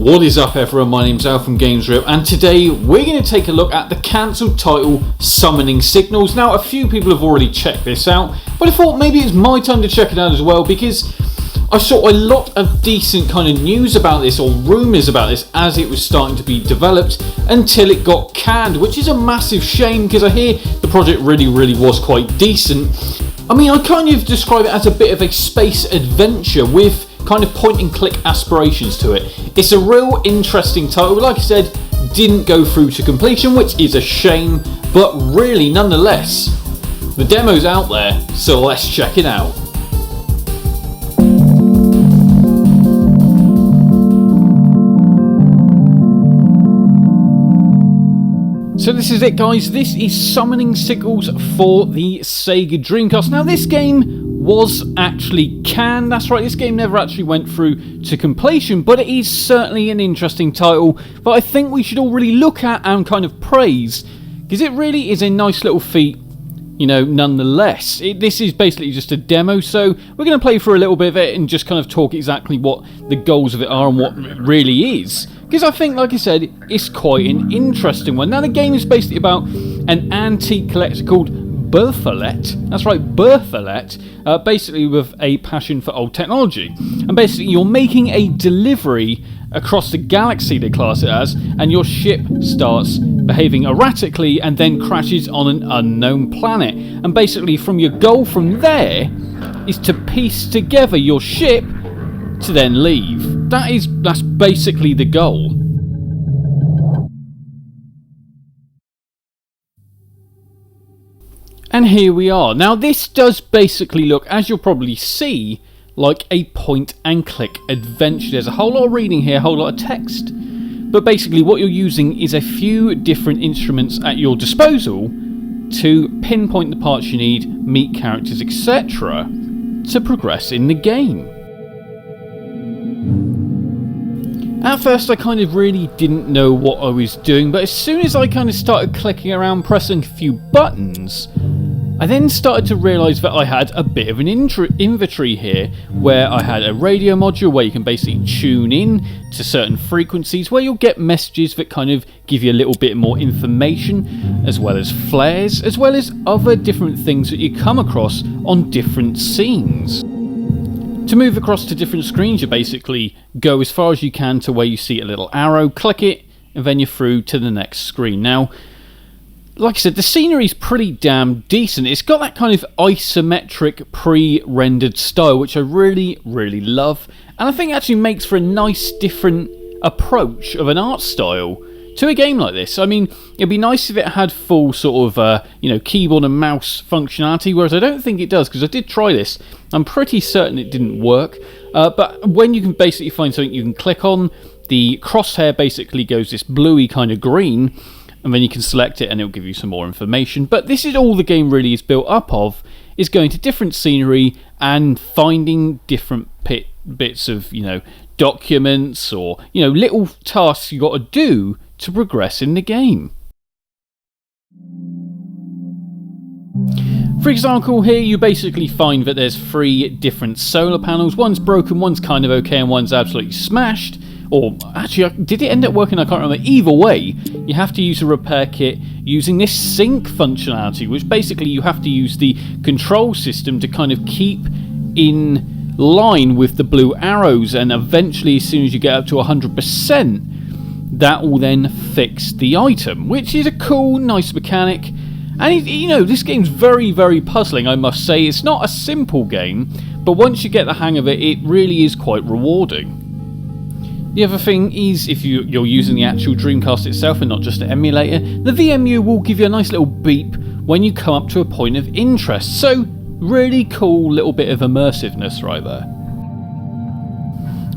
What is up everyone, my name's Al from GamesRip, and today we're going to take a look at the cancelled title Summoning Signals. Now a few people have already checked this out, but I thought maybe it's my time to check it out as well, because I saw a lot of decent kind of news about this, or rumours about this, as it was starting to be developed until it got canned, which is a massive shame because I hear the project really was quite decent. I mean, I kind of describe it as a bit of a space adventure with kind of point and click aspirations to it. It's a real interesting title. Like I said, didn't go through to completion, which is a shame, but really nonetheless, the demo's out there, so let's check it out. So this is it guys, this is Summoning Signals for the Sega Dreamcast. Now this game was actually canned, that's right, this game never actually went through to completion, but it is certainly an interesting title that I think we should all really look at and kind of praise, because it really is a nice little feat, you know, nonetheless. This is basically just a demo, so we're going to play for a little bit of it and just kind of talk exactly what the goals of it are and what it really is. Because I think, like I said, it's quite an interesting one. Now the game is basically about an antique collector called Berthollet, that's right, Berthollet, basically with a passion for old technology. And basically you're making a delivery across the galaxy, they class it as, and your ship starts behaving erratically and then crashes on an unknown planet. And basically from your goal from there is to piece together your ship to then leave. That's basically the goal. And here we are. Now this does basically look, as you'll probably see, like a point and click adventure. There's a whole lot of reading here, a whole lot of text. But basically what you're using is a few different instruments at your disposal to pinpoint the parts you need, meet characters, etc. to progress in the game. At first I kind of really didn't know what I was doing, but as soon as I kind of started clicking around, pressing a few buttons, I then started to realise that I had a bit of an inventory here, where I had a radio module where you can basically tune in to certain frequencies, where you'll get messages that kind of give you a little bit more information, as well as flares, as well as other different things that you come across on different scenes. To move across to different screens, you basically go as far as you can to where you see a little arrow, click it, and then you're through to the next screen. Now, like I said, the scenery's pretty damn decent. It's got that kind of isometric pre-rendered style, which I really love. And I think it actually makes for a nice different approach of an art style to a game like this. I mean, it'd be nice if it had full sort of, keyboard and mouse functionality, whereas I don't think it does, because I did try this. I'm pretty certain it didn't work. But when you can basically find something you can click on, the crosshair basically goes this bluey kind of green, and then you can select it and it'll give you some more information. But this is all the game really is built up of, is going to different scenery and finding different bits of, documents or, little tasks you got to do to progress in the game. For example, here you basically find that there's 3 different solar panels. One's broken, one's kind of okay, and one's absolutely smashed. Or actually, did it end up working? I can't remember. Either way, you have to use a repair kit using this sync functionality, which basically you have to use the control system to kind of keep in line with the blue arrows, and eventually, as soon as you get up to 100%, that will then fix the item, which is a cool, nice mechanic. And this game's very puzzling, I must say. It's not a simple game, but once you get the hang of it, it really is quite rewarding. The other thing is, if you're using the actual Dreamcast itself and not just an emulator, the VMU will give you a nice little beep when you come up to a point of interest. So, really cool little bit of immersiveness right there.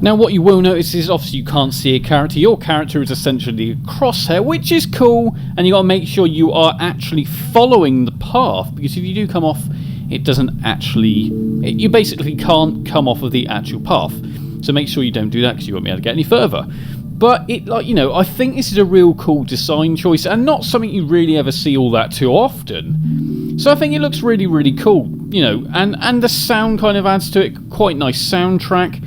Now what you will notice is obviously you can't see a character. Your character is essentially a crosshair, which is cool, and you got to make sure you are actually following the path, because if you do come off, it doesn't actually... you basically can't come off of the actual path. So make sure you don't do that, because you won't be able to get any further. But I think this is a real cool design choice, and not something you really ever see all that too often. So I think it looks really cool, and the sound kind of adds to it. Quite nice soundtrack.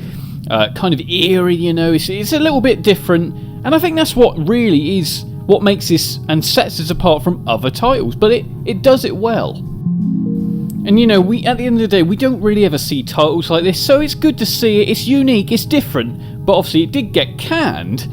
kind of eerie, you know. It's a little bit different, and I think that's what really is what makes this and sets it apart from other titles, but it does it well. And you know, we at the end of the day, we don't really ever see titles like this, so it's good to see it. It's unique, it's different, but obviously it did get canned,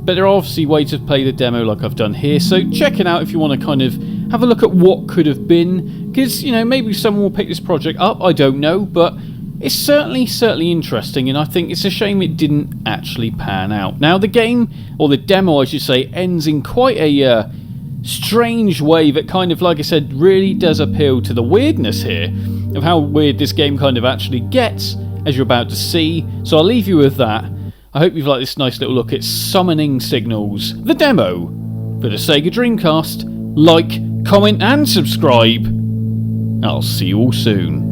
but there are obviously ways to play the demo like I've done here, so check it out if you want to kind of have a look at what could have been, because, you know, maybe someone will pick this project up, I don't know, but it's certainly interesting, and I think it's a shame it didn't actually pan out. Now, the game, or the demo I should say, ends in quite a strange way that kind of, like I said, really does appeal to the weirdness here, of how weird this game kind of actually gets, as you're about to see, so I'll leave you with that. I hope you've liked this nice little look at Summoning Signals, the demo, for the Sega Dreamcast. Like, comment and subscribe. I'll see you all soon.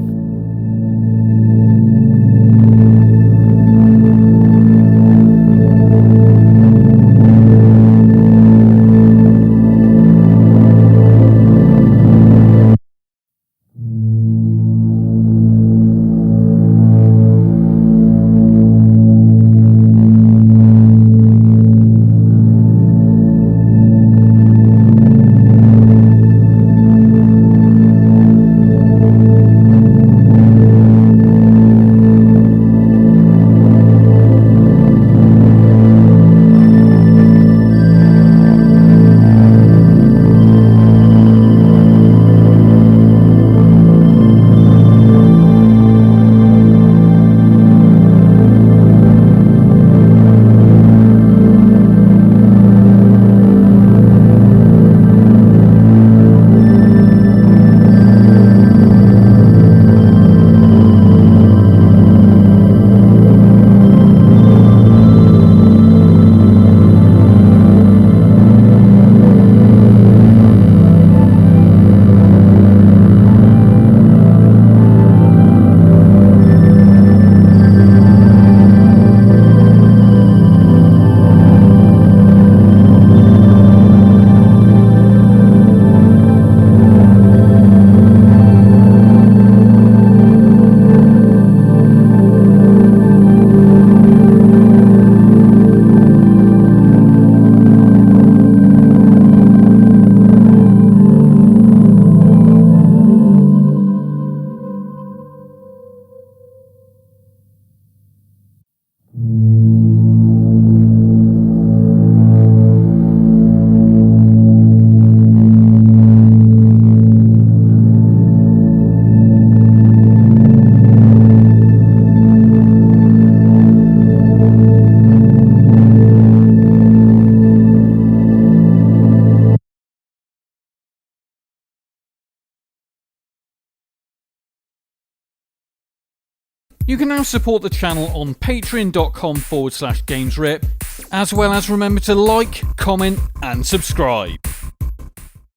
You can now support the channel on patreon.com/gamesrip, as well as remember to like, comment and subscribe.